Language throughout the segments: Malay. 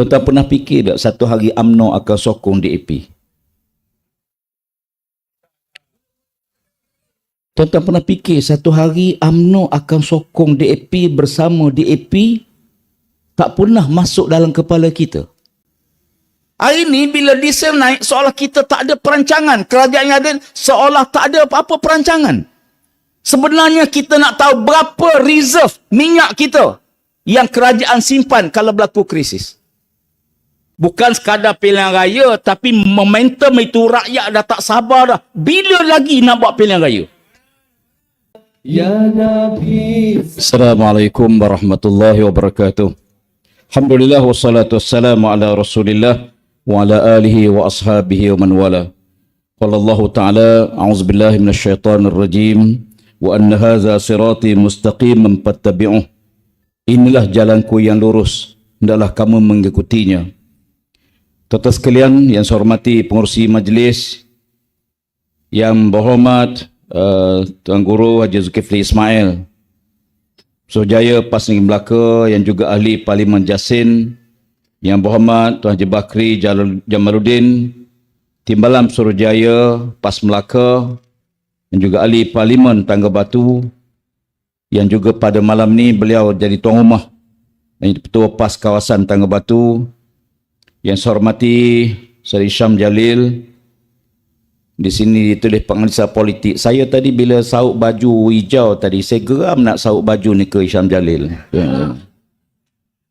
Tuan-tuan pernah fikir tak satu hari UMNO akan sokong DAP? Tuan-tuan pernah fikir satu hari UMNO akan sokong DAP bersama DAP? Tak pernah masuk dalam kepala kita. Hari ini bila diesel naik, seolah kita tak ada perancangan. Kerajaan yang ada seolah tak ada apa-apa perancangan. Sebenarnya kita nak tahu berapa reserve minyak kita yang kerajaan simpan kalau berlaku krisis. Bukan sekadar pilihan raya, tapi momentum itu rakyat dah tak sabar dah. Bila lagi nak buat pilihan raya? Ya Nabi. Assalamualaikum warahmatullahi wabarakatuh. Alhamdulillah wassalatu wassalamu ala Rasulillah wa ala alihi wa ashabihi wa man wala. Qala Allah Ta'ala, a'udzubillahi minasyaitonir rajim, wa anna hadza sirati mustaqiman fattabi'uh. Inilah jalanku yang lurus, hendaklah kamu mengikutinya. Tuan-tuan sekalian yang saya hormati pengerusi majlis, yang berhormat Tuan Guru Haji Zulkifli Ismail, Suruhjaya PAS Negeri Melaka yang juga ahli Parlimen Jasin, yang berhormat Tuan Haji Bakri Jamaluddin, Timbalan Suruhjaya PAS Melaka, yang juga ahli Parlimen Tangga Batu, yang juga pada malam ni beliau jadi tuan rumah dan Ketua PAS kawasan Tangga Batu, yang saya hormati Seri Syam Jalil. Di sini ditulis penganalisa politik. Saya tadi bila sauk baju hijau tadi, saya geram nak sauk baju ni ke Syam Jalil.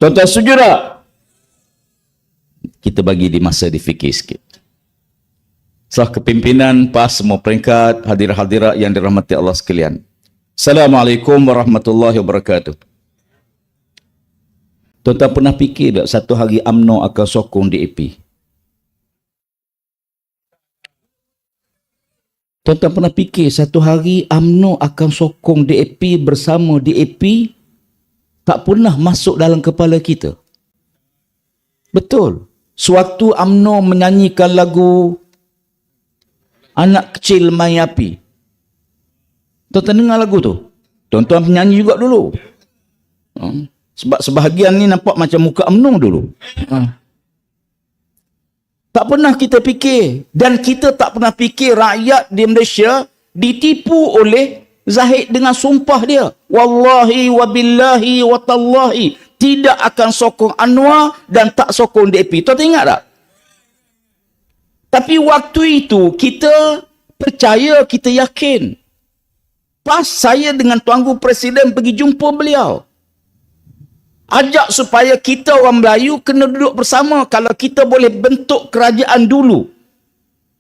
Tuan-tuan setuju tak? Kita bagi di masa difikir sikit. Sah kepimpinan PAS semua peringkat, hadirat-hadirat yang dirahmati Allah sekalian. Assalamualaikum warahmatullahi wabarakatuh. Tuan-tuan pernah fikir tak satu hari UMNO akan sokong DAP? Tuan-tuan pernah fikir satu hari UMNO akan sokong DAP bersama DAP? Tak pernah masuk dalam kepala kita. Betul. Sewaktu UMNO menyanyikan lagu Anak Kecil Main Api. Tuan-tuan dengar lagu tu? Tuan-tuan penyanyi juga dulu. Sebab sebahagian ni nampak macam muka UMNO dulu. Tak pernah kita fikir. Dan kita tak pernah fikir rakyat di Malaysia ditipu oleh Zahid dengan sumpah dia. Wallahi wabillahi watallahi. Tidak akan sokong Anwar dan tak sokong DAP. Tuan ingat tak? Tapi waktu itu kita percaya, kita yakin. Pas saya dengan Tuan Guru Presiden pergi jumpa beliau. Ajak supaya kita orang Melayu kena duduk bersama. Kalau kita boleh bentuk kerajaan dulu.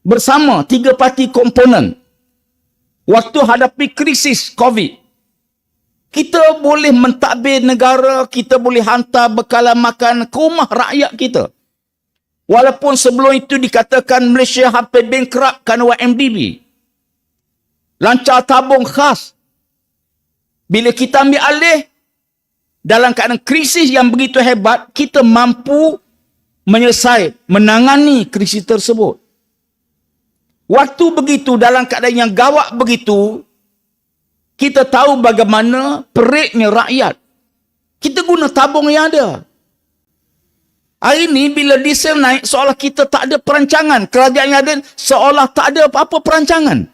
Bersama 3 parti komponen. Waktu hadapi krisis COVID. Kita boleh mentadbir negara. Kita boleh hantar bekalan makan ke rumah rakyat kita. Walaupun sebelum itu dikatakan Malaysia hampir bankrupt kerana YMDB. Lancar tabung khas. Bila kita ambil alih, dalam keadaan krisis yang begitu hebat, kita mampu menangani krisis tersebut. Waktu begitu, dalam keadaan yang gawat begitu, kita tahu bagaimana peritnya rakyat. Kita guna tabung yang ada. Hari ini bila diesel naik, seolah kita tak ada perancangan. Kerajaan yang ada seolah tak ada apa-apa perancangan.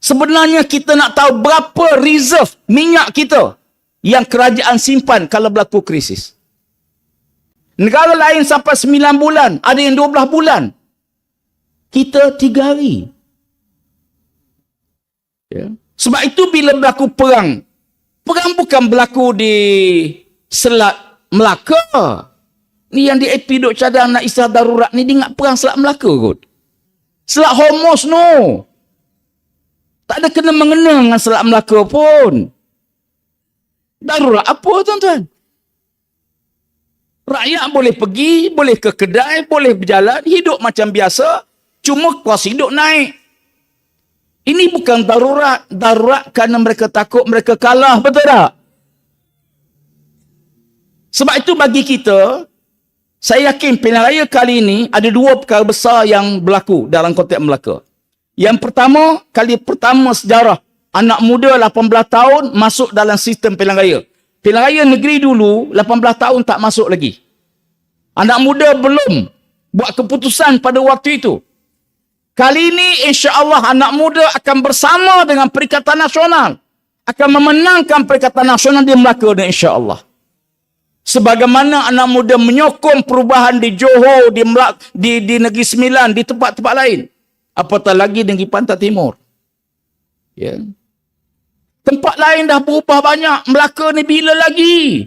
Sebenarnya kita nak tahu berapa reserve minyak kita yang kerajaan simpan kalau berlaku krisis. Negara lain sampai 9 bulan, ada yang 12 bulan. Kita 3 hari. Ya. Sebab itu bila berlaku perang, perang bukan berlaku di Selat Melaka. Ni yang di AP duk cadang nak istilah darurat ni, dia ingat perang Selat Melaka kot. Selat Hormuz no. Tak ada kena-mengena dengan Selat Melaka pun. Darurat apa tuan-tuan? Rakyat boleh pergi, boleh ke kedai, boleh berjalan, hidup macam biasa, cuma kos hidup naik. Ini bukan darurat. Darurat kerana mereka takut mereka kalah, betul tak? Sebab itu bagi kita, saya yakin pilihan raya kali ini ada 2 perkara besar yang berlaku dalam konteks Melaka. Yang pertama, kali pertama sejarah, anak muda 18 tahun masuk dalam sistem pilihan raya. Pilihan raya negeri dulu, 18 tahun tak masuk lagi. Anak muda belum buat keputusan pada waktu itu. Kali ini insya-Allah anak muda akan bersama dengan Perikatan Nasional akan memenangkan Perikatan Nasional di Melaka dan insya-Allah. Sebagaimana anak muda menyokong perubahan di Johor, di Negeri Sembilan, di tempat-tempat lain. Apatah lagi Negeri Pantai Timur. Ya. Tempat lain dah berubah banyak. Melaka ni bila lagi?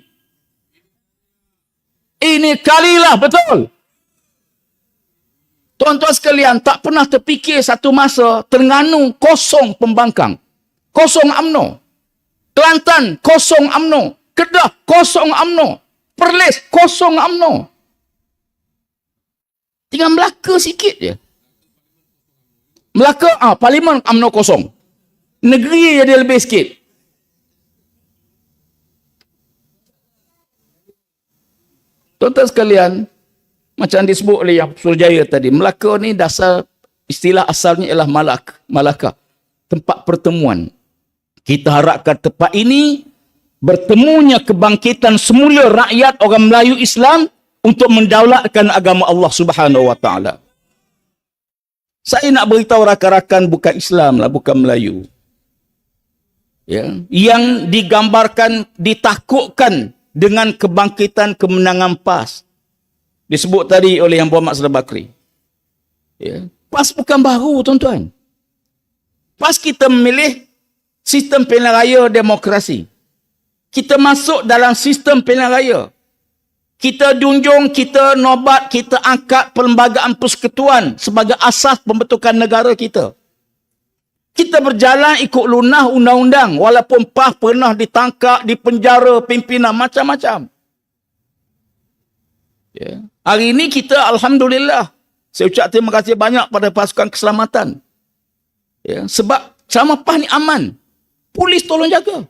Ini kalilah betul. Tuan-tuan sekalian, tak pernah terfikir satu masa Terengganu kosong pembangkang. Kosong UMNO. Kelantan kosong UMNO. Kedah kosong UMNO. Perlis kosong UMNO. Tinggal Melaka sikit je. Melaka, Parlimen UMNO kosong. Negeri jadi lebih sikit. Tuan-tuan sekalian, macam disebut oleh Yang Suruhjaya tadi, Melaka ni dasar istilah asalnya ialah Malaka, tempat pertemuan. Kita harapkan tempat ini bertemunya kebangkitan semula rakyat orang Melayu Islam untuk mendaulatkan agama Allah Subhanahu wa taala. Saya nak beritahu rakan-rakan bukan Islam lah, bukan Melayu. Ya, yang digambarkan, ditakutkan dengan kebangkitan kemenangan PAS. Disebut tadi oleh Yang Berhormat Saudara Bakri. Ya. PAS bukan baru, tuan-tuan. PAS kita memilih sistem pilihan raya demokrasi. Kita masuk dalam sistem pilihan raya. Kita junjung, kita nobat, kita angkat perlembagaan persekutuan sebagai asas pembentukan negara kita. Kita berjalan ikut lunah undang-undang walaupun PAS pernah ditangkap, dipenjara, pimpinan macam-macam. Ya. Hari ini kita alhamdulillah, saya ucap terima kasih banyak pada pasukan keselamatan. Ya. Sebab selama PAS ni aman. Polis tolong jaga.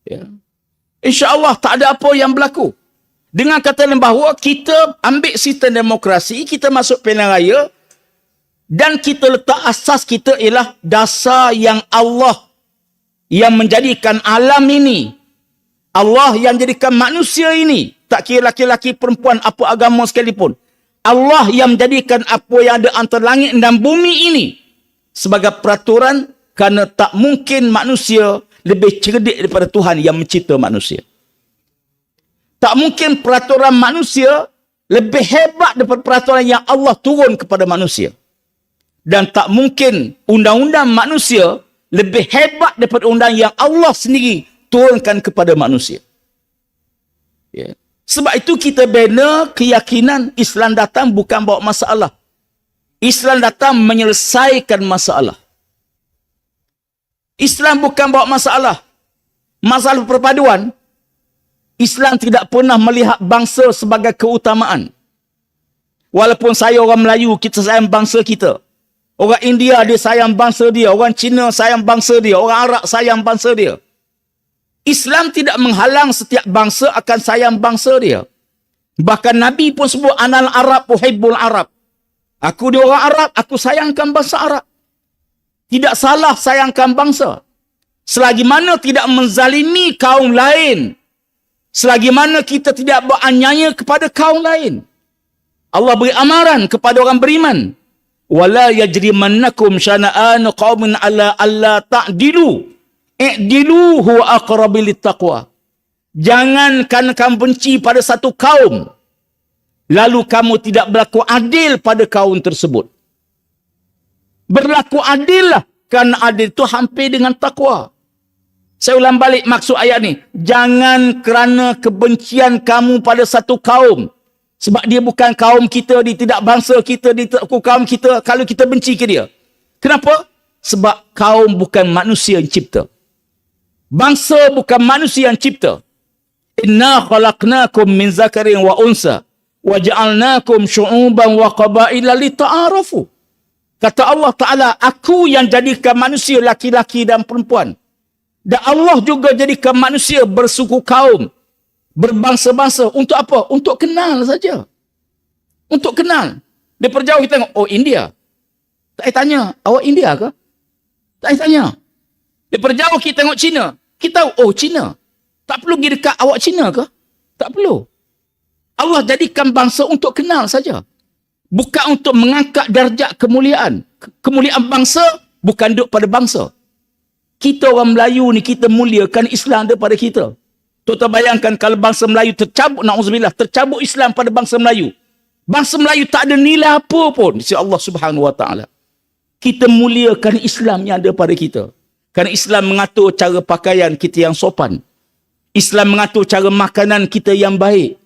Ya. InsyaAllah tak ada apa yang berlaku. Dengan kata lain bahawa kita ambil sistem demokrasi, kita masuk pilihan raya, dan kita letak asas kita ialah dasar yang Allah yang menjadikan alam ini. Allah yang menjadikan manusia ini. Tak kira laki-laki, perempuan, apa agama sekalipun. Allah yang menjadikan apa yang ada antara langit dan bumi ini sebagai peraturan, kerana tak mungkin manusia lebih cerdik daripada Tuhan yang mencipta manusia. Tak mungkin peraturan manusia lebih hebat daripada peraturan yang Allah turun kepada manusia. Dan tak mungkin undang-undang manusia lebih hebat daripada undang yang Allah sendiri turunkan kepada manusia. Ya. Sebab itu kita bina keyakinan Islam datang bukan bawa masalah. Islam datang menyelesaikan masalah. Islam bukan bawa masalah. Masalah perpaduan, Islam tidak pernah melihat bangsa sebagai keutamaan. Walaupun saya orang Melayu, kita sayang bangsa kita. Orang India dia sayang bangsa dia, orang Cina sayang bangsa dia, orang Arab sayang bangsa dia. Islam tidak menghalang setiap bangsa akan sayang bangsa dia. Bahkan Nabi pun sebut anal Arab uhibbul Arab. Aku dia orang Arab, aku sayangkan bangsa Arab. Tidak salah sayangkan bangsa. Selagi mana tidak menzalimi kaum lain. Selagi mana kita tidak beraniaya kepada kaum lain. Allah beri amaran kepada orang beriman. Wala yajrimannakum syana'anu qaumin ala alla ta'dilu. I'dilu huwa aqrabu littaqwa. Jangan kerana kamu benci pada satu kaum, lalu kamu tidak berlaku adil pada kaum tersebut. Berlaku adillah, kerana adil itu hampir dengan takwa. Saya ulang balik maksud ayat ni. Jangan kerana kebencian kamu pada satu kaum, sebab dia bukan kaum kita, dia tidak bangsa kita, dia tidak kaum kita, kalau kita benci ke dia. Kenapa? Sebab kaum bukan manusia yang cipta. Bangsa bukan manusia yang cipta. Inna khalaqnakum min zakarin wa unsa wa ja'alnakum syu'uban wa qabaila lita'arafu. Kata Allah Ta'ala, aku yang jadikan manusia laki-laki dan perempuan. Dan Allah juga jadikan manusia bersuku kaum, berbangsa-bangsa. Untuk apa? Untuk kenal saja. Untuk kenal. Daripada jauh kita tengok, oh India. Tak payah tanya, awak India ke? Tak payah tanya. Daripada jauh kita tengok Cina. Kita tahu, oh Cina. Tak perlu pergi dekat, awak Cina ke? Tak perlu. Allah jadikan bangsa untuk kenal saja. Bukan untuk mengangkat darjat kemuliaan. Kemuliaan bangsa bukan duduk pada bangsa. Kita orang Melayu ni, kita muliakan Islam daripada kita. Tuan-tuan bayangkan kalau bangsa Melayu tercabut, na'udzubillah, tercabut Islam pada bangsa Melayu. Bangsa Melayu tak ada nilai apa pun di sisi Allah Subhanahu Wa Taala. Kita muliakan Islam yang ada pada kita. Kerana Islam mengatur cara pakaian kita yang sopan. Islam mengatur cara makanan kita yang baik.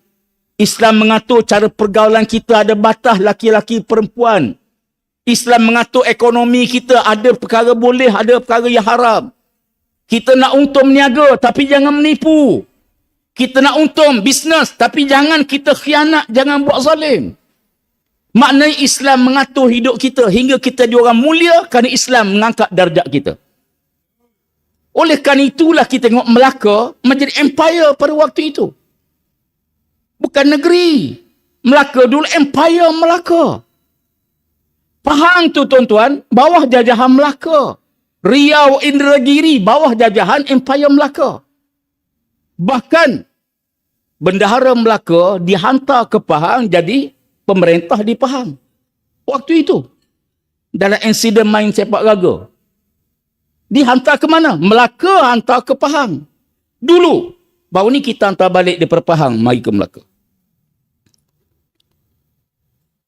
Islam mengatur cara pergaulan kita, ada batas laki-laki perempuan. Islam mengatur ekonomi kita, ada perkara boleh, ada perkara yang haram. Kita nak untung meniaga tapi jangan menipu. Kita nak untung bisnes tapi jangan kita khianat, jangan buat zalim. Maknanya Islam mengatur hidup kita hingga kita diorang mulia kerana Islam mengangkat darjat kita. Oleh kerana itulah kita tengok Melaka menjadi empire pada waktu itu. Bukan negeri. Melaka dulu empire Melaka. Pahang tu tuan-tuan, bawah jajahan Melaka. Riau, Indragiri, bawah jajahan empire Melaka. Bahkan bendahara Melaka dihantar ke Pahang jadi pemerintah di Pahang. Waktu itu. Dalam insiden main sepak raga. Dihantar ke mana? Melaka hantar ke Pahang. Dulu. Baru ni kita hantar balik daripada Pahang, mari ke Melaka.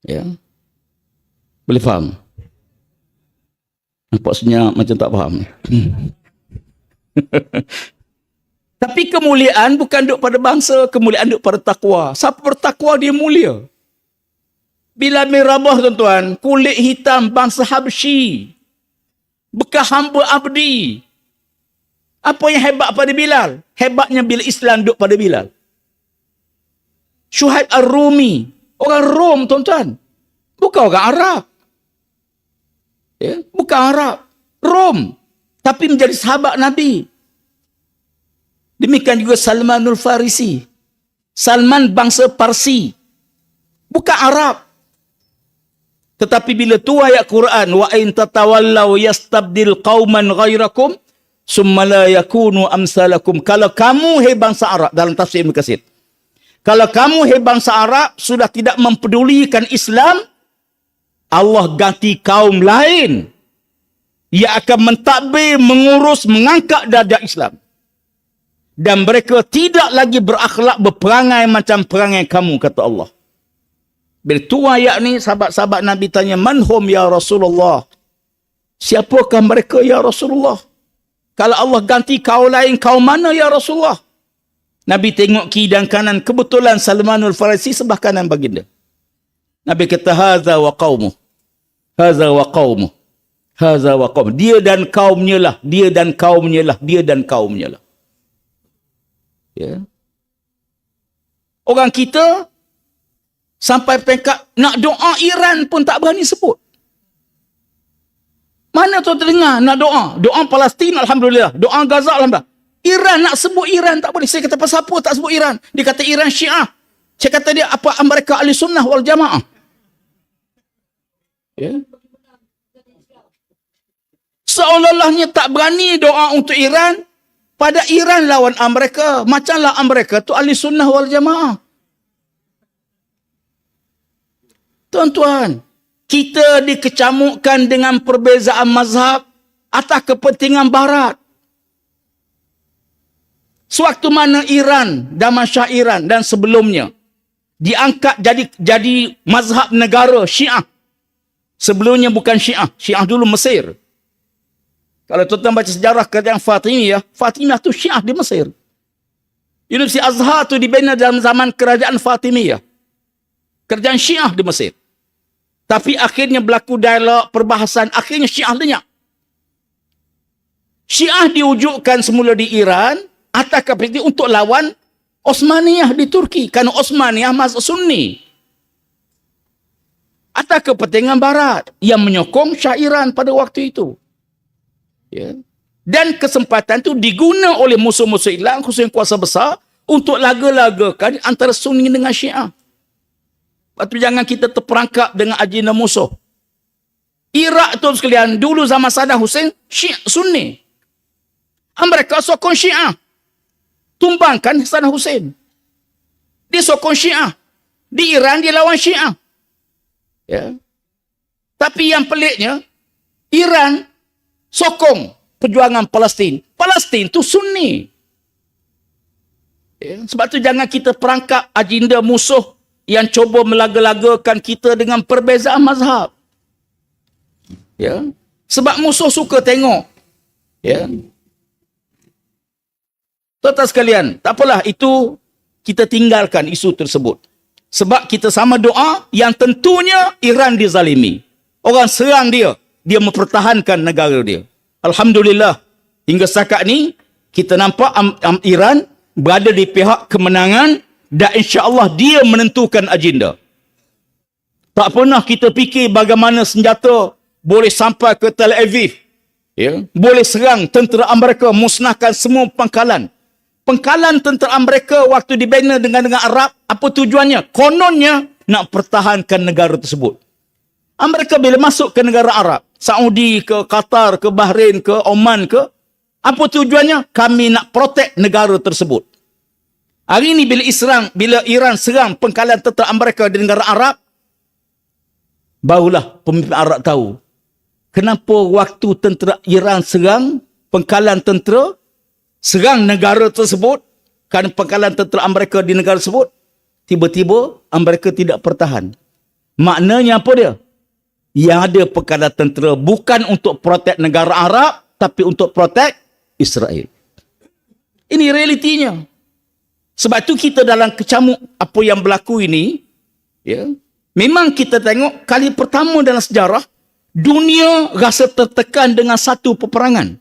Ya. Boleh faham? Nampak senyap macam tak faham. Tapi kemuliaan bukan duduk pada bangsa, kemuliaan duduk pada takwa. Siapa bertakwa dia mulia. Bilal bin Rabah tuan-tuan, kulit hitam bangsa Habsyi. Bekas hamba abdi. Apa yang hebat pada Bilal? Hebatnya bila Islam duduk pada Bilal. Syuhaib Ar-Rumi. Orang Rom tuan-tuan. Bukan orang Arab. Ya? Bukan Arab. Rom. Tapi menjadi sahabat Nabi. Demikian juga Salmanul Farisi. Salman bangsa Parsi. Bukan Arab. Tetapi bila tu ayat Quran, wa in tatawallaw yastabdil qauman ghairakum summa la yakunu amsalakum. Kalau kamu hai bangsa Arab, dalam tafsir Ibn Katsir, kalau kamu hai bangsa Arab sudah tidak mempedulikan Islam, Allah ganti kaum lain yang akan mentadbir, mengurus, mengangkat darjat Islam. Dan mereka tidak lagi berakhlak, berperangai macam perangai kamu, kata Allah. Bila tu ayat ni, sahabat-sahabat Nabi tanya, manhum ya Rasulullah? Siapakah mereka ya Rasulullah? Kalau Allah ganti kaum lain, kaum mana ya Rasulullah? Nabi tengok kiri dan kanan, kebetulan Salmanul Farisi sebelah kanan baginda. Nabi kata, haza wa qawmuh. Haza wa qawmuh. Haza wa qawmuh. Dia dan kaumnya lah. Dia dan kaumnya lah. Dia dan kaumnya lah. Ya. Orang kita sampai peringkat nak doa Iran pun tak berani sebut. Mana tu terdengar nak doa? Doa Palestin, alhamdulillah. Doa Gaza, alhamdulillah. Iran nak sebut Iran tak boleh. Saya kata, pasal apa tak sebut Iran? Dia kata Iran Syiah. Saya kata dia, apa mereka ahli sunnah wal jamaah? Ya. Seolah-olahnya tak berani doa untuk Iran. Pada Iran lawan Amerika. Macamlah Amerika tu ahli sunnah wal jamaah. Tuan-tuan, kita dikecamukkan dengan perbezaan mazhab atas kepentingan barat. Sewaktu mana Iran, Damasya Iran dan sebelumnya diangkat jadi mazhab negara Syiah. Sebelumnya bukan Syiah. Syiah dulu Mesir. Kalau tuan-tuan baca sejarah kerajaan Fatimiyah, Fatimiyah tu Syiah di Mesir. Universiti Azhar tu dibina dalam zaman kerajaan Fatimiyah. Kerajaan Syiah di Mesir. Tapi akhirnya berlaku dialog, perbahasan, akhirnya Syiah lenyap. Syiah diwujudkan semula di Iran atas kepentingan untuk lawan Osmaniyah di Turki. Kerana Osmaniyah mazhab Sunni. Atas kepentingan Barat yang menyokong Shah Iran pada waktu itu. Ya. Dan kesempatan itu diguna oleh musuh-musuh Islam, khususnya kuasa besar, untuk laga-lagakan antara Sunni dengan Syiah. Lepas tu jangan kita terperangkap dengan agenda musuh. Iraq tu sekalian, dulu zaman Saddam Hussein, Syiah Sunni. Mereka sokong Syiah. Tumbangkan Saddam Hussein. Dia sokong Syiah. Di Iran dia lawan Syiah. Ya. Tapi yang peliknya, Iran sokong perjuangan Palestin. Palestin tu Sunni. Ya. Sebab tu jangan kita perangkap agenda musuh yang cuba melaga-lagakan kita dengan perbezaan mazhab. Ya. Sebab musuh suka tengok. Ya. Tuan-tuan sekalian, tak apalah, itu kita tinggalkan isu tersebut. Sebab kita sama doa yang tentunya Iran dizalimi. Orang serang dia, dia mempertahankan negara dia. Alhamdulillah, hingga setakat ni, kita nampak Iran berada di pihak kemenangan dan insya-Allah dia menentukan agenda. Tak pernah kita fikir bagaimana senjata boleh sampai ke Tel Aviv. Ya, boleh serang tentera Amerika, musnahkan semua pangkalan. Pangkalan tentera Amerika waktu dibina dengan Arab, apa tujuannya? Kononnya nak pertahankan negara tersebut. Amerika bila masuk ke negara Arab, Saudi ke Qatar ke Bahrain ke Oman ke, apa tujuannya? Kami nak protect negara tersebut. Hari ini bila Iran serang pangkalan tentera Amerika di negara Arab, barulah pemimpin Arab tahu kenapa waktu tentera Iran serang pangkalan tentera, serang negara tersebut, kerana pangkalan tentera Amerika di negara tersebut, tiba-tiba Amerika tidak pertahan. Maknanya apa dia? Yang ada pangkalan tentera bukan untuk protek negara Arab, tapi untuk protek Israel. Ini realitinya. Sebab tu kita dalam kecamuk apa yang berlaku ini, ya, memang kita tengok kali pertama dalam sejarah, dunia rasa tertekan dengan satu peperangan.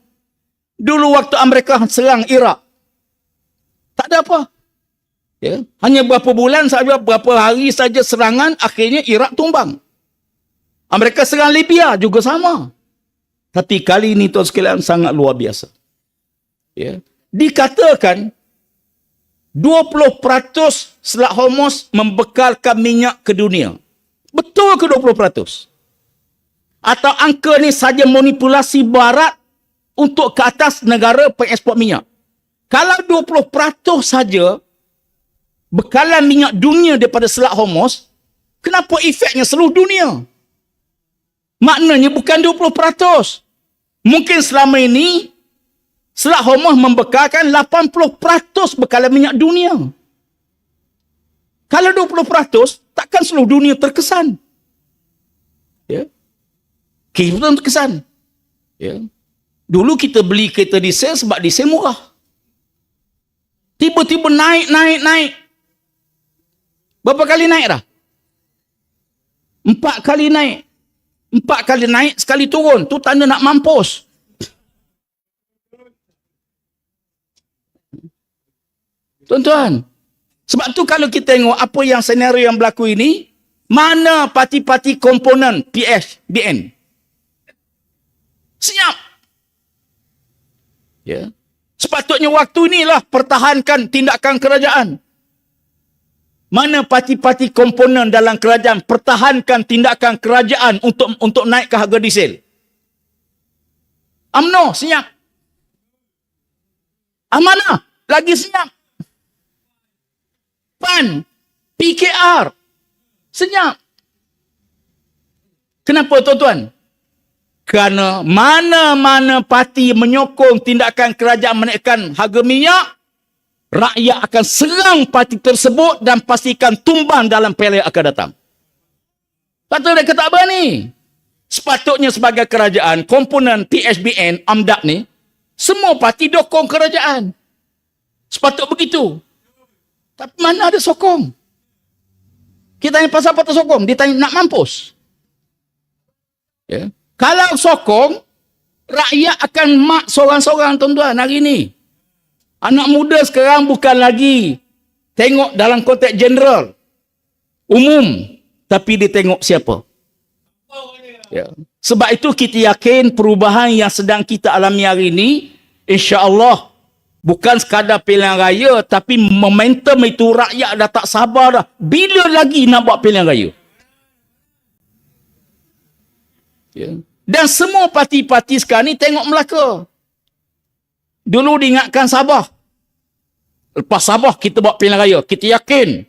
Dulu waktu Amerika serang Iraq, tak ada apa. Ya, hanya berapa bulan saja, berapa hari saja serangan, akhirnya Iraq tumbang. Amerika serang Libya juga sama. Tapi kali ini tuan sekalian sangat luar biasa. Ya, dikatakan 20% Selat Hormuz membekalkan minyak ke dunia. Betul ke 20%? Atau angka ni saja manipulasi barat untuk ke atas negara pengeksport minyak? Kalau 20% saja bekalan minyak dunia daripada Selat Hormuz, kenapa efeknya seluruh dunia? Maknanya bukan 20%. Mungkin selama ini Selat Hormuz membekalkan 80% bekalan minyak dunia. Kalau 20%, takkan seluruh dunia terkesan. Ya. Kita terkesan. Ya. Dulu kita beli kereta diesel sebab diesel murah. Tiba-tiba naik. Berapa kali naik dah? 4 kali naik. 4 kali naik, sekali turun. Tu tanda nak mampus. Tuan-tuan, sebab tu kalau kita tengok apa yang senario yang berlaku ini, mana parti-parti komponen PSBN? Senyap. Ya. Sepatutnya waktu inilah pertahankan tindakan kerajaan. Mana parti-parti komponen dalam kerajaan pertahankan tindakan kerajaan untuk naikkan harga diesel? UMNO senyap. Amanah lagi senyap. PAN, PKR senyap. Kenapa tuan-tuan? Kerana mana-mana parti menyokong tindakan kerajaan menaikkan harga minyak, rakyat akan serang parti tersebut dan pastikan tumbang dalam pilihan akan datang. Patut dia kata apa ni? Sepatutnya sebagai kerajaan, komponen PSBN, AMDAP ni, semua parti dokong kerajaan. Sepatut begitu. Tapi mana ada sokong? Kita tanya pasal apa tersokong? Dia tanya nak mampus. Ya. Kalau sokong, rakyat akan mak seorang-seorang tuan-tuan hari ni. Anak muda sekarang bukan lagi tengok dalam konteks general, umum, tapi dia tengok siapa. Ya. Sebab itu kita yakin perubahan yang sedang kita alami hari ini, insya-Allah bukan sekadar pilihan raya, tapi momentum itu rakyat dah tak sabar dah. Bila lagi nak buat pilihan raya? Ya. Dan semua parti-parti sekarang ni tengok Melaka. Dulu diingatkan Sabah. Lepas Sabah kita buat pilihan raya. Kita yakin.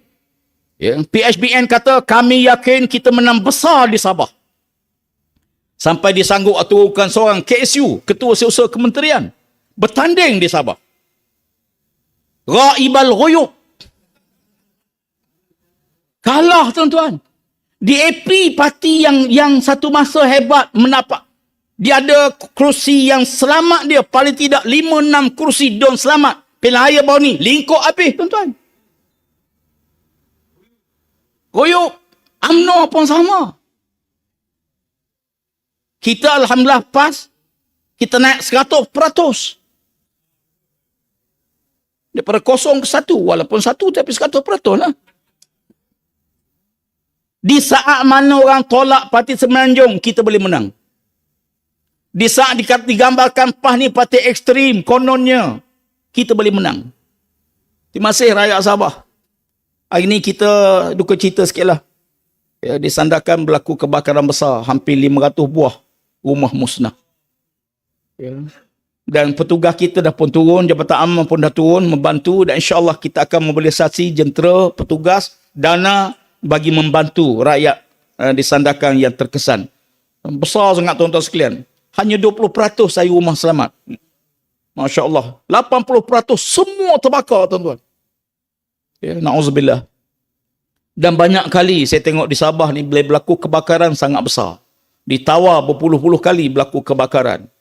Ya, PHBN kata, kami yakin kita menang besar di Sabah. Sampai disanggup aturkan seorang KSU, Ketua Setiausaha Kementerian, bertanding di Sabah. Raibal Ghuyub. Kalah, tuan-tuan. DAP, parti yang satu masa hebat mendapat. Dia ada kerusi yang selamat dia. Paling tidak 5-6 kerusi don selamat. Pilihan raya baru ni, lingkup habis, tuan-tuan. Ghuyub. UMNO pun sama. Kita alhamdulillah PAS, kita naik 100%. Daripada 0 ke 1, walaupun 1 tapi 100% lah. Di saat mana orang tolak Parti Semenanjung, kita boleh menang. Di saat digambarkan PAS ni parti ekstrim, kononnya, kita boleh menang. Terima kasih rakyat Sabah. Hari ni kita duka cita sikit lah. Ya, disandarkan berlaku kebakaran besar, hampir 500 buah rumah musnah. Ya. Dan petugas kita dah pun turun, Jabatan Aman pun dah turun membantu, dan insyaAllah kita akan mobilisasi jentera, petugas, dana bagi membantu rakyat disandarkan yang terkesan. Besar sangat tuan-tuan sekalian. Hanya 20% saya rumah selamat. Masya Allah. 80% semua terbakar, tuan-tuan. Ya, na'udzubillah. Dan banyak kali saya tengok di Sabah ni boleh berlaku kebakaran sangat besar. Di Tawau berpuluh-puluh kali berlaku kebakaran.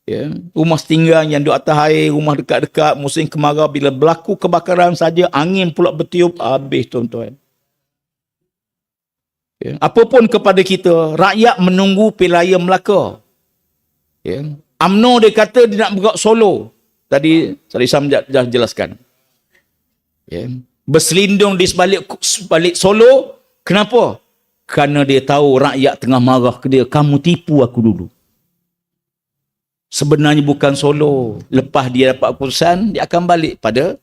Ya, rumah setinggan yang di atas air, rumah dekat-dekat, musim kemarau, bila berlaku kebakaran saja, angin pula bertiup, habis, tuan-tuan. Ya, apapun kepada kita, rakyat menunggu pilihan raya Melaka. Ya, UMNO dia kata dia nak bergerak solo. Tadi Sam dah jelaskan. Ya, berselindung di sebalik Solo. Kenapa? Kerana dia tahu rakyat tengah marah ke dia. Kamu tipu aku dulu. Sebenarnya bukan Solo. Lepas dia dapat keputusan, dia akan balik pada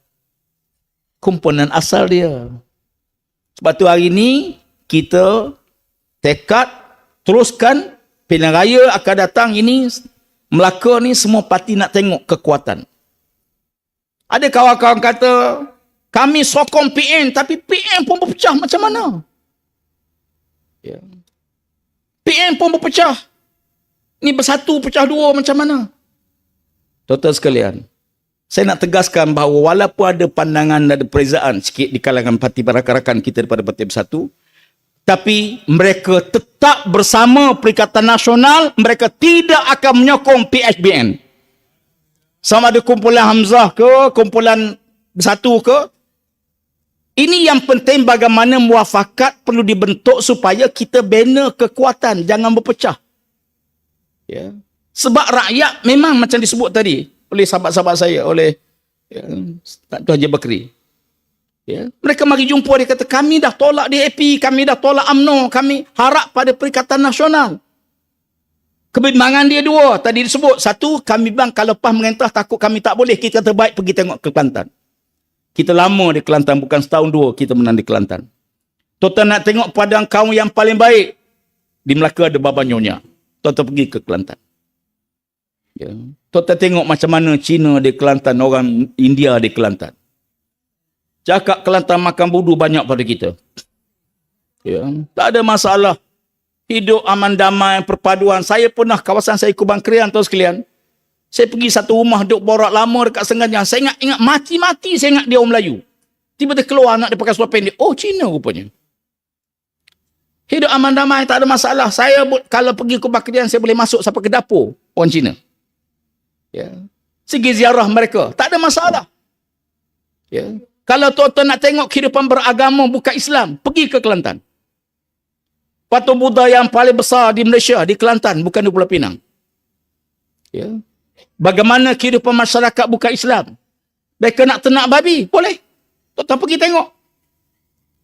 komponen asal dia. Sebab tu hari ni kita tekad teruskan pilihan raya akan datang ini. Melaka ni semua parti nak tengok kekuatan. Ada kawan-kawan kata kami sokong PN, tapi PN pun berpecah macam mana? Ya. PN pun berpecah. Ni bersatu pecah dua macam mana? Tuan-tuan sekalian, saya nak tegaskan bahawa walaupun ada pandangan, ada perbezaan sikit di kalangan parti rakan-rakan kita daripada Parti Bersatu, tapi mereka tetap bersama Perikatan Nasional, mereka tidak akan menyokong PHBN. Sama ada kumpulan Hamzah ke, kumpulan Bersatu ke, ini yang penting bagaimana muafakat perlu dibentuk supaya kita bina kekuatan, jangan berpecah. Ya. Sebab rakyat memang macam disebut tadi oleh sahabat-sahabat saya, oleh Tuan Haji Bakri. Ya. Mereka mari jumpa, dia kata kami dah tolak DAP, kami dah tolak UMNO, kami harap pada Perikatan Nasional. Kebimbangan dia dua, tadi disebut. Satu, kami bilang kalau PAS merintah takut kami tak boleh, kita terbaik pergi tengok ke Kelantan. Kita lama di Kelantan, bukan setahun dua kita menang di Kelantan. Tuan-tuan nak tengok padang kaum yang paling baik, di Melaka ada Baba Nyonya. Tuan-tuan pergi ke Kelantan. Ya. Tuan-tuan tengok macam mana Cina di Kelantan, orang India di Kelantan. Cakap Kelantan makan budu banyak pada kita. Ya. Tak ada masalah. Hidup aman damai, perpaduan. Saya pernah kawasan saya Kubang Krian, tuan sekalian. Saya pergi satu rumah duk borak lama dekat Sengaja. Saya ingat mati-mati saya ingat dia orang Melayu. Tiba-tiba keluar anak dia pakai seluar pendek. Oh, Cina rupanya. Hidup aman damai, tak ada masalah. Saya kalau pergi ke Bakrian, saya boleh masuk sampai ke dapur orang Cina. Ya. Segi ziarah mereka, tak ada masalah. Ya. Kalau tuan-tuan nak tengok kehidupan beragama bukan Islam, pergi ke Kelantan. Patung Buddha yang paling besar di Malaysia, di Kelantan, bukan di Pulau Pinang. Ya. Bagaimana kehidupan masyarakat bukan Islam? Mereka nak ternak babi, boleh. Tuan-tuan pergi tengok.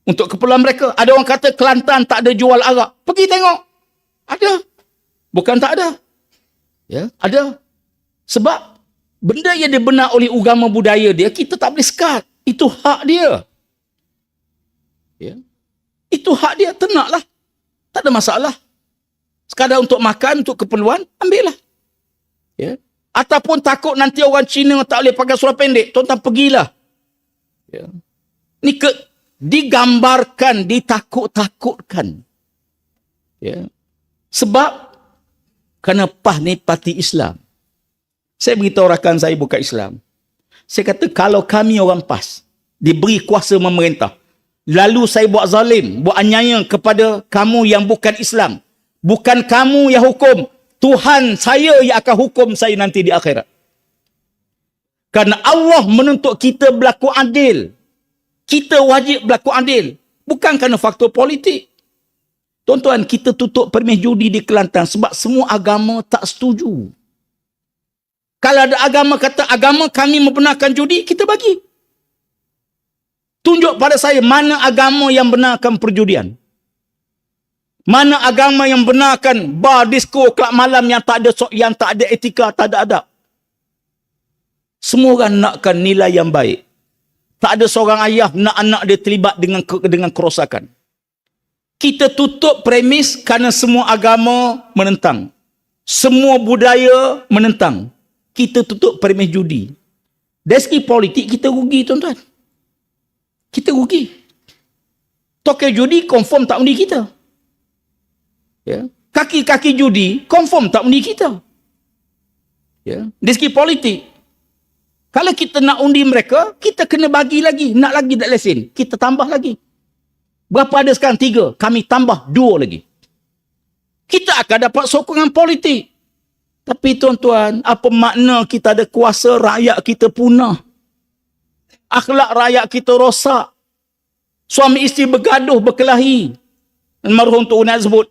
Untuk keperluan mereka. Ada orang kata Kelantan tak ada jual arak. Pergi tengok. Ada. Bukan tak ada. Ya, ada. Sebab benda yang dibenar oleh agama budaya dia, kita tak boleh sekat. Itu hak dia. Ya. Itu hak dia, ternaklah. Tak ada masalah. Sekadar untuk makan, untuk keperluan, ambillah. Ya. Ataupun takut nanti orang Cina tak boleh pakai seluar pendek, tuan-tuan pergilah. Ya. Ni digambarkan, ditakut-takutkan. Ya. Sebab kerana PAS ni parti Islam. Saya beritahu rakan saya bukan Islam. Saya kata kalau kami orang PAS diberi kuasa memerintah, lalu saya buat zalim, buat aniaya kepada kamu yang bukan Islam, bukan kamu yang hukum, Tuhan saya yang akan hukum saya nanti di akhirat. Kerana Allah menuntut kita berlaku adil. Kita wajib berlaku adil. Bukan kerana faktor politik. Tuan-tuan, kita tutup permis judi di Kelantan sebab semua agama tak setuju. Kalau ada agama kata agama kami membenarkan judi, kita bagi. Tunjuk pada saya mana agama yang benarkan perjudian. Mana agama yang benarkan bar, disco, kelab malam yang tak ada etika, tak ada adab. Semua orang nakkan nilai yang baik. Tak ada seorang ayah nak anak dia terlibat dengan kerosakan. Kita tutup premis kerana semua agama menentang. Semua budaya menentang. Kita tutup premis judi. Dari segi politik kita rugi, tuan-tuan. Kita rugi. Token judi confirm tak undi kita. Ya. Kaki-kaki judi confirm tak undi kita. Ya. Dari segi politik. Kalau kita nak undi mereka, kita kena bagi lagi. Nak lagi tak lesen. Kita tambah lagi. Berapa ada sekarang? 3. Kami tambah 2 lagi. Kita akan dapat sokongan politik. Tapi tuan-tuan, apa makna kita ada kuasa, rakyat kita punah. Akhlak rakyat kita rosak. Suami isteri bergaduh, berkelahi. Almarhum Tok Unat sebut,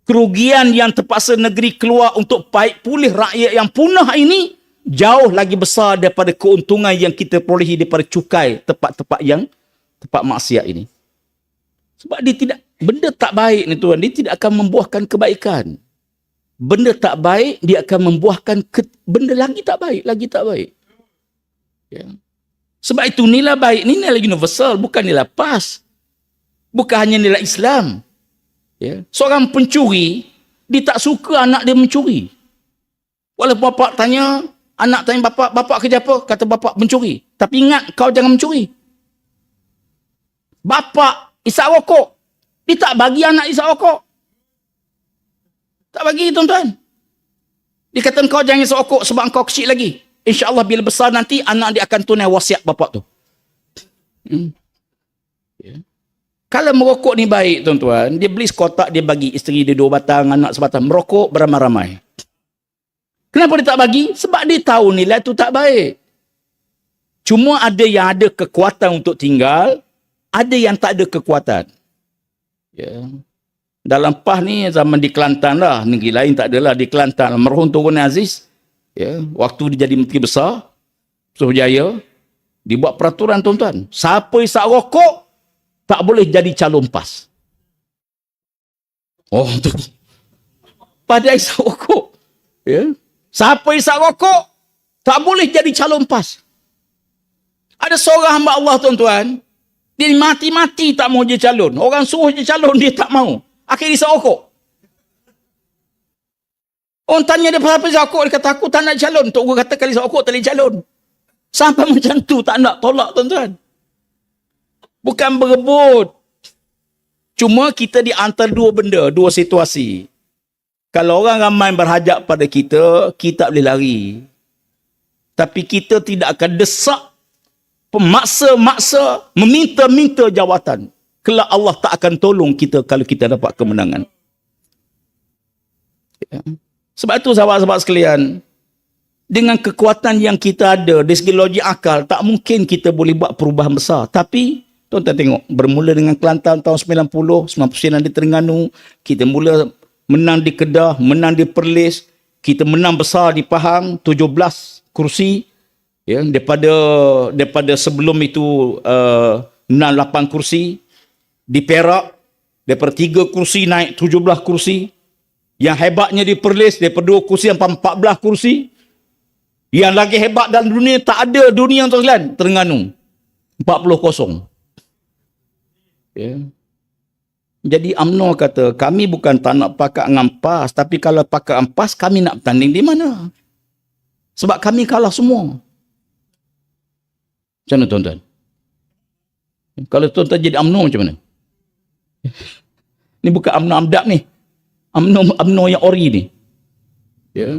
kerugian yang terpaksa negeri keluar untuk baik pulih rakyat yang punah ini, jauh lagi besar daripada keuntungan yang kita perolehi daripada cukai tempat-tempat yang tempat maksiat ini. Sebab dia tidak, benda tak baik ni tuan, dia tidak akan membuahkan kebaikan. Benda tak baik, dia akan membuahkan benda lagi tak baik, lagi tak baik. Ya. Sebab itu nilai baik ni nilai universal, bukan nilai PAS. Bukan hanya nilai Islam. Ya. Seorang pencuri, dia tak suka anak dia mencuri. Walaupun bapak tanya, anak tanya bapak kerja apa? Kata bapak mencuri. Tapi ingat, kau jangan mencuri. Bapak isap rokok. Dia tak bagi anak isap rokok. Tak bagi, tuan-tuan. Dia kata kau jangan isap rokok sebab kau kecil lagi. InsyaAllah bila besar nanti, anak dia akan tunai wasiat bapak tu. Yeah. Kalau merokok ni baik, tuan-tuan, dia beli sekotak, dia bagi isteri dia 2 batang, anak sebatang. Merokok beramai-ramai. Kenapa dia tak bagi? Sebab dia tahu nilai tu tak baik. Cuma ada yang ada kekuatan untuk tinggal, ada yang tak ada kekuatan. Ya. Dalam PAS ni zaman di Kelantan lah, negeri lain tak adalah, di Kelantan. Almarhum Turun Aziz, ya, waktu dia jadi Menteri Besar, Suruhjaya, dibuat peraturan, tuan-tuan. Siapa isap rokok, tak boleh jadi calon PAS. Oh, tu. Pada isap rokok. Ya. Siapa isap rokok, tak boleh jadi calon PAS. Ada seorang hamba Allah, tuan-tuan, dia mati-mati tak mau jadi calon. Orang suruh jadi calon, dia tak mau. Akhirnya isap rokok. Orang tanya dia pasal apa isap rokok, dia kata aku tak nak calon. Tok Guru kata kalau isap rokok tak boleh calon. Sampai macam tu tak nak tolak, tuan-tuan. Bukan berebut. Cuma kita di antara 2 benda, 2 situasi. Kalau orang ramai berhajat pada kita, kita boleh lari. Tapi kita tidak akan desak, memaksa-maksa, meminta-minta jawatan. Kelak Allah tak akan tolong kita kalau kita dapat kemenangan. Ya. Sebab itu sahabat-sahabat sekalian, dengan kekuatan yang kita ada, dari segi logik akal, tak mungkin kita boleh buat perubahan besar. Tapi, tuan-tuan tengok, bermula dengan Kelantan tahun 90, 99 di Terengganu, kita mula menang di Kedah, menang di Perlis, kita menang besar di Pahang, 17 kursi, ya, daripada sebelum itu menang 8 kursi. Di Perak, daripada 3 kursi naik 17 kursi. Yang hebatnya di Perlis, daripada 2 kursi sampai 14 kursi. Yang lagi hebat dalam dunia, tak ada dunia, tuan-tuan, Terengganu. 40-0. Ya. Jadi UMNO kata, kami bukan tak nak pakat dengan PAS, tapi kalau pakat dengan PAS, kami nak bertanding di mana? Sebab kami kalah semua. Macam mana, tuan-tuan? Kalau tuan-tuan jadi UMNO macam mana? Ni bukan UMNO amdap ni. UMNO yang ori ni. Ya.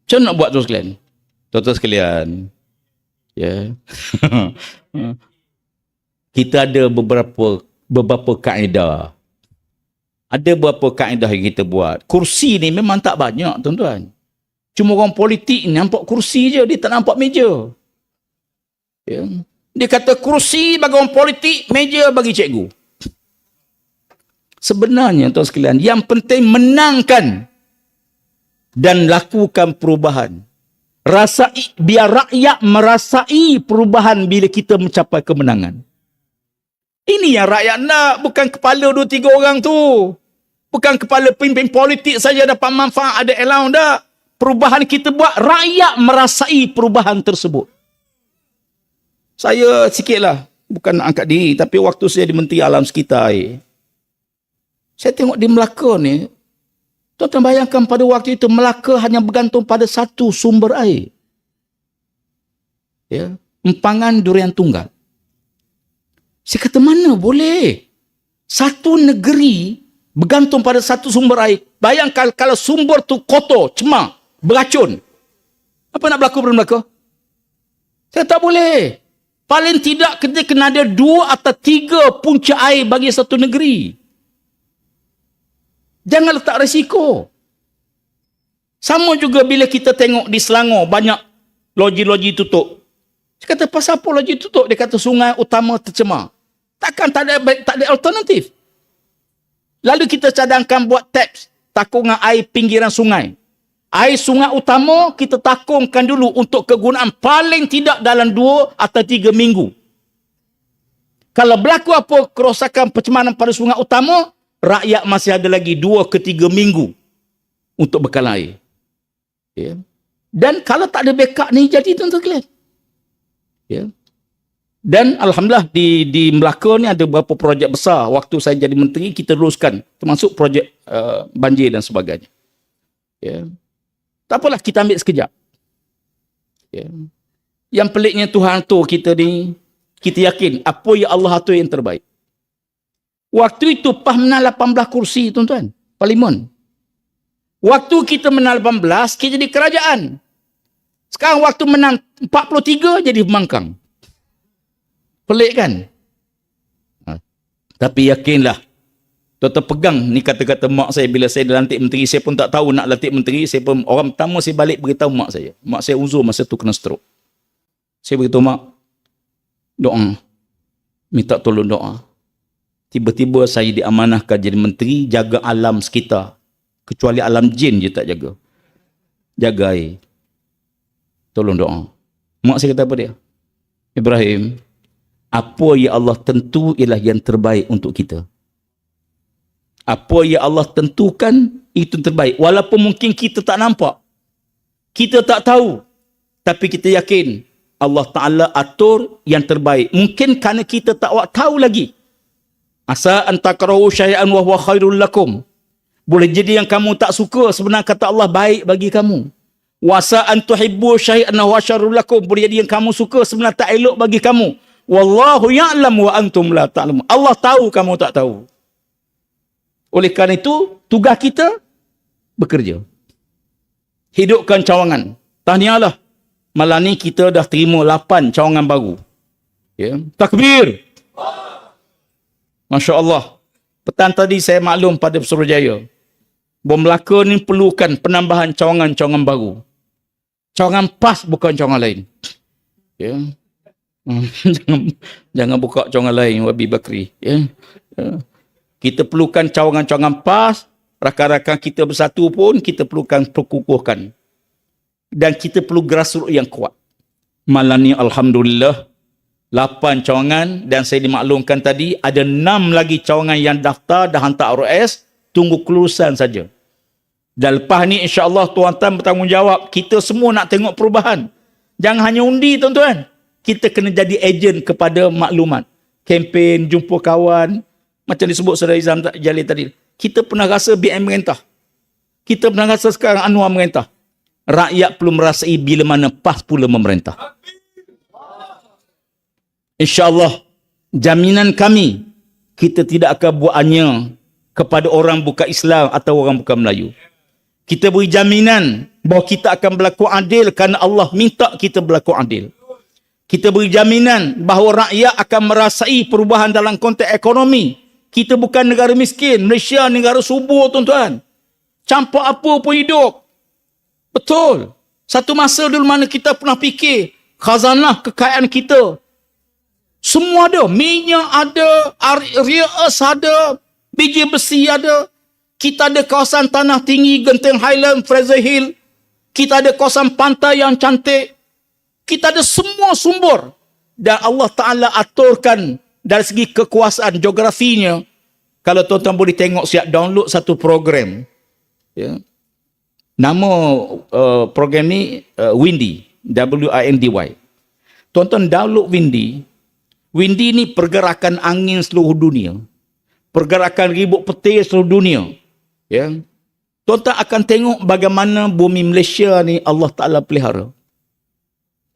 Macam nak buat tu sekalian? Tuan-tuan sekalian. Ya. Kita ada beberapa kaedah. Ada beberapa kaedah yang kita buat. Kursi ni memang tak banyak, tuan-tuan. Cuma orang politik ni nampak kursi je, dia tak nampak meja. Ya. Dia kata kursi bagi orang politik, meja bagi cikgu. Sebenarnya tuan sekalian, yang penting menangkan dan lakukan perubahan. Biar rakyat merasai perubahan bila kita mencapai kemenangan. Ini yang rakyat nak, bukan kepala 2-3 orang tu. Bukan kepala pemimpin politik saja dapat manfaat, ada allowance tak. Perubahan kita buat, rakyat merasai perubahan tersebut. Saya sikitlah, bukan nak angkat diri, tapi waktu saya di Menteri Alam Sekitar, saya tengok di Melaka ni, tuan-tuan bayangkan pada waktu itu, Melaka hanya bergantung pada satu sumber air. Ya, Empangan Durian Tunggal. Saya kata, mana boleh? Satu negeri bergantung pada satu sumber air. Bayangkan kalau sumber tu kotor, cemar, beracun. Apa nak berlaku pada Melaka? Saya tak boleh. Paling tidak kita kena ada 2 atau 3 punca air bagi satu negeri. Jangan letak risiko. Sama juga bila kita tengok di Selangor, banyak loji-loji tutup. Saya kata, pasal apa loji tutup? Dia kata, sungai utama tercemar. Takkan tak ada alternatif. Lalu kita cadangkan buat taps, takungan air pinggiran sungai. Air sungai utama kita takungkan dulu untuk kegunaan paling tidak dalam 2 atau 3 minggu. Kalau berlaku apa kerosakan pencemaran pada sungai utama, rakyat masih ada lagi 2 ke 3 minggu untuk bekal air. Ya. Dan kalau tak ada backup ni jadi tuan-tuan sekalian. Ya. Dan alhamdulillah di Melaka ni ada beberapa projek besar. Waktu saya jadi menteri kita teruskan, termasuk projek banjir dan sebagainya. Ya. Tak apalah, kita ambil sekejap. Ya. Yang peliknya Tuhan tu kita ni, kita yakin apa yang Allah atur yang terbaik. Waktu itu PAS menang 18 kursi, tuan-tuan. Parlimen. Waktu kita menang 18, kita jadi kerajaan. Sekarang waktu menang 43, jadi pembangkang. Pelik kan? Tapi yakinlah. Tuan-tuan pegang ni kata-kata mak saya bila saya dilantik menteri. Saya pun tak tahu nak lantik menteri. Orang pertama saya balik beritahu mak saya. Mak saya uzur masa tu kena stroke. Saya beritahu mak, doa. Minta tolong doa. Tiba-tiba saya diamanahkan jadi menteri, jaga alam sekitar. Kecuali alam jin je tak jaga. Jaga air. Tolong doa. Mak saya kata apa dia? Ibrahim, apa yang Allah tentu ialah yang terbaik untuk kita. Apa yang Allah tentukan, itu terbaik. Walaupun mungkin kita tak nampak. Kita tak tahu. Tapi kita yakin Allah Ta'ala atur yang terbaik. Mungkin kerana kita tak tahu lagi. Asa an takrahu syai'an wa huwa khairul lakum. Boleh jadi yang kamu tak suka, sebenarnya kata Allah baik bagi kamu. Wasa an tuhibbu syai'an wa huwa syarrul lakum. Boleh jadi yang kamu suka, sebenarnya tak elok bagi kamu. Wallahu ya'lam wa antum la ta'lamun. Allah tahu, kamu tak tahu. Oleh kerana itu, tugas kita bekerja. Hidupkan cawangan. Tahniahlah. Malam ni kita dah terima 8 cawangan baru. Ya. Takbir. Masya Allah. Petang tadi saya maklum pada Suruhanjaya. Bahawa Melaka ni perlukan penambahan cawangan-cawangan baru. Cawangan PAS bukan cawangan lain. Ya. Jangan buka cawangan lain, Wabi Bakri. Ya. Kita perlukan cawangan-cawangan PAS, rakan-rakan kita bersatu pun kita perlukan perkukuhkan. Dan kita perlu grassroots yang kuat. Malam ni alhamdulillah 8 cawangan dan saya dimaklumkan tadi ada 6 lagi cawangan yang daftar dah hantar RS, tunggu kelulusan saja. Dan lepas ni insya-Allah tuan-tuan bertanggungjawab, kita semua nak tengok perubahan. Jangan hanya undi tuan-tuan. Kita kena jadi ejen kepada maklumat. Kempen, jumpa kawan. Macam disebut Saudara Izam Jalil tadi. Kita pernah rasa BM merintah. Kita pernah rasa sekarang Anwar merintah. Rakyat perlu merasai bila mana PAS pula memerintah. InsyaAllah jaminan kami, kita tidak akan buat hanya kepada orang bukan Islam atau orang bukan Melayu. Kita beri jaminan bahawa kita akan berlaku adil kerana Allah minta kita berlaku adil. Kita beri jaminan bahawa rakyat akan merasai perubahan dalam konteks ekonomi. Kita bukan negara miskin. Malaysia negara subur, tuan-tuan. Campak apa pun hidup. Betul. Satu masa dulu mana kita pernah fikir khazanah kekayaan kita. Semua ada. Minyak ada, rare earth ada, biji besi ada. Kita ada kawasan tanah tinggi, Genting Highland, Fraser Hill. Kita ada kawasan pantai yang cantik. Kita ada semua sumber. Dan Allah Ta'ala aturkan dari segi kekuasaan geografinya. Kalau tuan-tuan boleh tengok, siap download satu program. Ya. Nama program ni Windy. W-I-N-D-Y. Tuan-tuan download Windy. Windy ni pergerakan angin seluruh dunia. Pergerakan ribut petir seluruh dunia. Ya. Tuan-tuan akan tengok bagaimana bumi Malaysia ni Allah Ta'ala pelihara.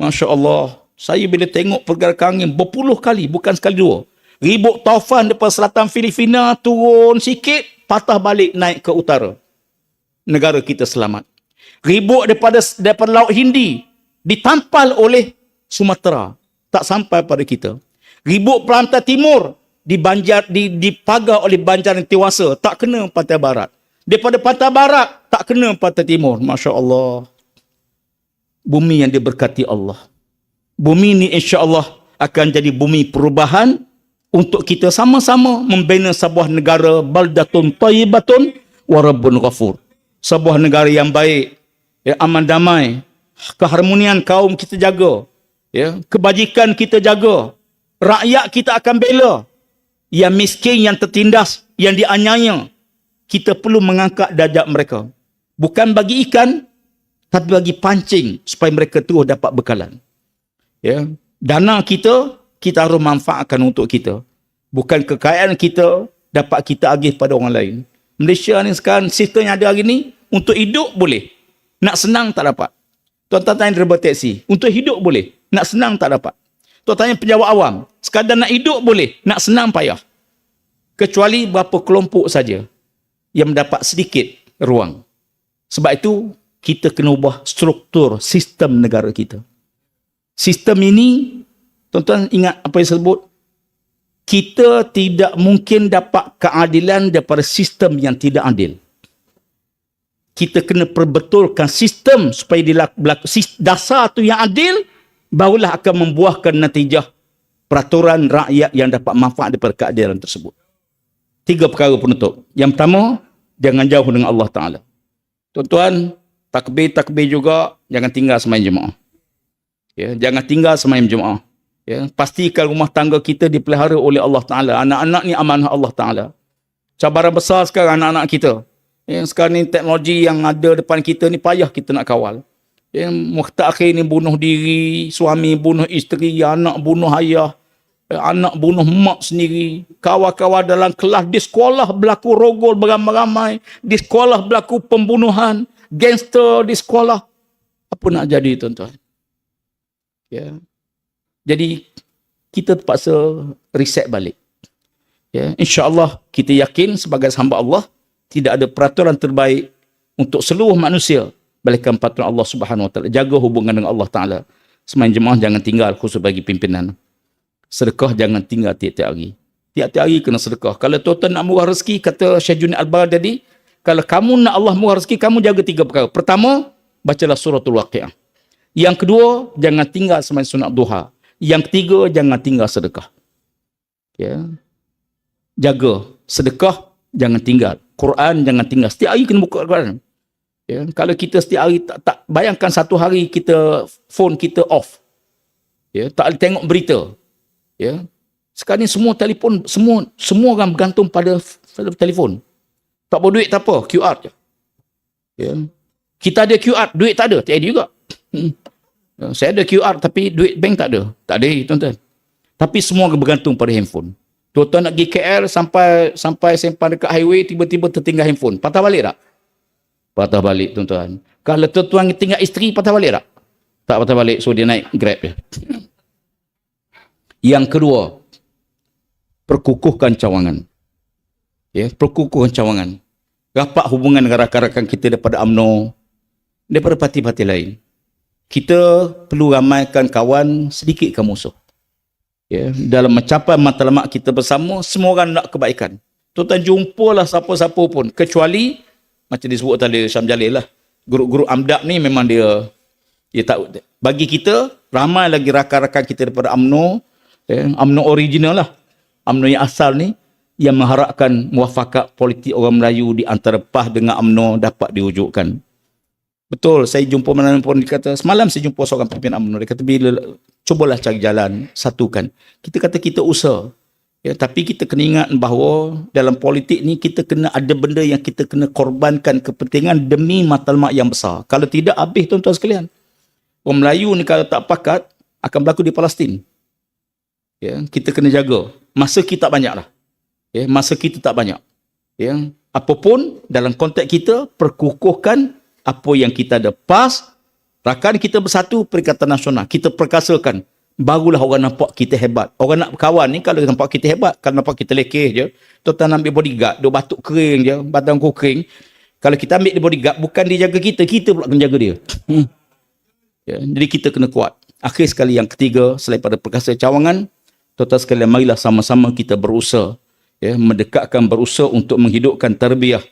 Masya Allah. Saya bila tengok pergerakan angin berpuluh kali, bukan sekali dua. Ribut taufan daripada selatan Filipina turun sikit, patah balik naik ke utara. Negara kita selamat. Ribut daripada Laut Hindi ditampal oleh Sumatera. Tak sampai pada kita. Ribut pantai timur dipagar oleh Banjaran Tiwasa. Tak kena pantai barat. Daripada pantai barat tak kena pantai timur. Masya Allah. Bumi yang diberkati Allah. Bumi ni insya-Allah akan jadi bumi perubahan untuk kita sama-sama membina sebuah negara baldatun thayyibatun wa rabbun ghafur. Sebuah negara yang baik, ya, aman damai, keharmonian kaum kita jaga, ya, kebajikan kita jaga, rakyat kita akan bela. Yang miskin, yang tertindas, yang dianiaya, kita perlu mengangkat darjat mereka. Bukan bagi ikan, tapi bagi pancing supaya mereka terus dapat bekalan. Ya, dana kita harus manfaatkan untuk kita. Bukan kekayaan kita dapat kita agih pada orang lain. Malaysia ni sekarang sistem yang ada hari ni, untuk hidup boleh. Nak senang tak dapat. Tuan-tuan tanya driver taksi, untuk hidup boleh. Nak senang tak dapat. Tuan tanya pejabat awam, sekadar nak hidup boleh. Nak senang payah. Kecuali berapa kelompok saja yang mendapat sedikit ruang. Sebab itu, kita kena ubah struktur sistem negara kita. Sistem ini, tuan-tuan ingat apa yang saya sebut? Kita tidak mungkin dapat keadilan daripada sistem yang tidak adil. Kita kena perbetulkan sistem supaya dasar tu yang adil, barulah akan membuahkan natijah peraturan rakyat yang dapat manfaat daripada keadilan tersebut. 3 perkara penutup. Yang pertama, jangan jauh dengan Allah Ta'ala. Tuan-tuan, takbir juga, jangan tinggal sembahyang jemaah. Ya, jangan tinggal sembahyang jemaah. Ya, pastikan rumah tangga kita dipelihara oleh Allah Ta'ala. Anak-anak ni amanah Allah Ta'ala. Cabaran besar sekarang anak-anak kita. Ya, sekarang ni teknologi yang ada depan kita ni payah kita nak kawal. Ya, mutakhir ni bunuh diri, suami bunuh isteri, anak bunuh ayah, anak bunuh mak sendiri, kawan-kawan dalam kelas di sekolah berlaku rogol beramai-ramai, di sekolah berlaku pembunuhan, gangster di sekolah. Apa nak jadi, tuan-tuan? Ya. Jadi kita terpaksa reset balik. Ya, insya-Allah kita yakin sebagai hamba Allah tidak ada peraturan terbaik untuk seluruh manusia melainkan peraturan Allah Subhanahu Wa Taala. Jaga hubungan dengan Allah Taala. Sembahyang jemaah jangan tinggal, khusus bagi pimpinan. Sedekah jangan tinggal tiap-tiap hari. Tiap-tiap hari kena sedekah. Kalau tuan-tuan nak murah rezeki, kata Syekh Junid Al-Baghdadi tadi, kalau kamu nak Allah murah rezeki, kamu jaga 3 perkara. Pertama, bacalah suratul Waqiah. Yang kedua, jangan tinggal sembahyang sunat duha. Yang ketiga, jangan tinggal sedekah. Ya. Jaga sedekah, jangan tinggal. Quran jangan tinggal. Setiap hari kena buka Quran. Ya. Kalau kita setiap hari tak bayangkan satu hari kita phone kita off. Ya, tak boleh tengok berita. Ya. Sekarang ni semua telefon, semua orang bergantung pada telefon. Tak bawa duit tak apa, QR je. Ya. Kita ada QR, duit tak ada, tak ada juga. Saya ada QR tapi duit bank tak ada. Tak ada, tuan-tuan. Tapi semua bergantung pada handphone. Tuan-tuan nak pergi KL sampai sempan dekat highway, tiba-tiba tertinggal handphone. Patah balik tak? Patah balik, tuan-tuan. Kalau tuan-tuan tinggal isteri, patah balik tak? Tak patah balik, so dia naik Grab je. Yang kedua, perkukuhkan cawangan. Ya, perkukuhan cawangan. Rapat hubungan dengan rakan-rakan kita daripada UMNO, daripada parti-parti lain. Kita perlu ramaikan kawan, sedikitkan musuh. Ya, dalam mencapai matlamat kita bersama, semua orang nak kebaikan. Tuan-tuan jumpalah siapa-siapa pun, kecuali macam disebut tadi Syam Jalil lah. Guru-guru AMDAP ni memang dia tak, bagi kita ramai lagi rakan-rakan kita daripada UMNO, UMNO original lah. UMNO yang asal ni yang mengharapkan muafakat politik orang Melayu di antara PAS dengan UMNO dapat diwujudkan. Betul, saya jumpa mana pun, dia kata, semalam saya jumpa seorang pimpinan UMNO, dia kata, bila cubalah cari jalan, satukan. Kita kata kita usaha. Ya, tapi kita kena ingat bahawa dalam politik ni kita kena ada benda yang kita kena korbankan kepentingan demi matlamat yang besar. Kalau tidak, habis tuan-tuan sekalian. Orang Melayu ni kalau tak pakat, akan berlaku di Palestin. Ya, kita kena jaga. Masa kita tak banyak lah. Ya, masa kita tak banyak. Ya, apapun dalam konteks kita, perkukuhkan apa yang kita ada. PAS, rakan kita bersatu, Perikatan Nasional. Kita perkasakan. Barulah orang nampak kita hebat. Orang nak kawan ni kalau nampak kita hebat, kalau nampak kita lekeh je, tuan-tuan ambil bodyguard, dia batuk kering je, batang kering. Kalau kita ambil dia bodyguard, bukan dia jaga kita, kita pula kena jaga dia. Ya, jadi kita kena kuat. Akhir sekali yang ketiga, selain pada perkasa cawangan, tuan-tuan sekalian, marilah sama-sama kita berusaha, ya, mendekatkan, berusaha untuk menghidupkan tarbiyah.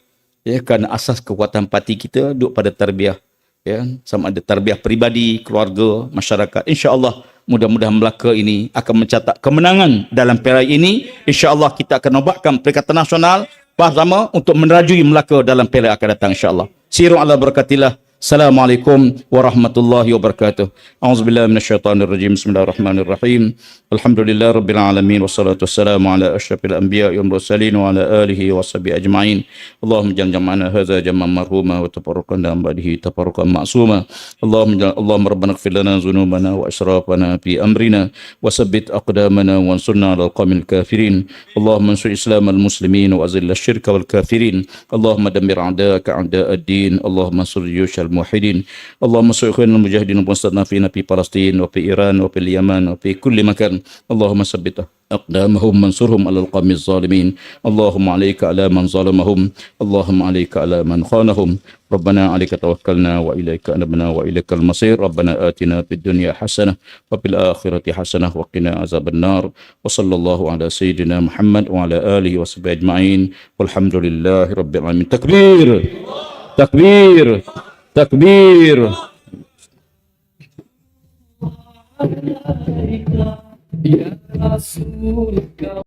Ya, kerana asas kekuatan parti kita duduk pada tarbiyah. Ya, sama ada tarbiyah peribadi, keluarga, masyarakat. InsyaAllah mudah-mudahan Melaka ini akan mencatat kemenangan dalam perai ini. InsyaAllah kita akan nobatkan Perikatan Nasional bersama untuk menerajui Melaka dalam perai akan datang insyaAllah. Siru ala berakatillah. Assalamualaikum warahmatullahi wabarakatuh. A'udzubillahi minasyaitonirrajim. Bismillahirrahmanirrahim. Alhamdulillah rabbil alamin wassalatu wassalamu ala asyrafil anbiya'i wal mursalin wa ala alihi washabihi ajma'in. Allahumma jal jam'ana hadza jam'an marhuma wa tafarraqna ba'dihi tafarruqan ma'suma. Allahumma rabbana ighfir lana dhunubana wa israfana fi amrina wa tsabbit aqdamana wansurna 'alal qawmil kafirin. Allahumma ansur islamal muslimin wa azil asy-syirka wal kafirin. Allahumma dammir a'da'aka a'da'ad-din. Allahumma ansur yushal الموحدين اللهم صل على المجاهدين المستضعفين في فلسطين وفي إيران وفي اليمن وفي كل مكان اللهم ثبت أقدامهم وانصرهم على القوم الظالمين اللهم عليك على من ظلمهم اللهم عليك على من خانهم ربنا عليك توكلنا وإليك أنبنا وإليك المصير ربنا آتنا في الدنيا حسنة وفي الآخرة حسنة وقنا عذاب النار وصلى الله على سيدنا محمد وعلى آله وصحبه أجمعين والحمد لله رب العالمين تكبير تكبير تكبير يا رسول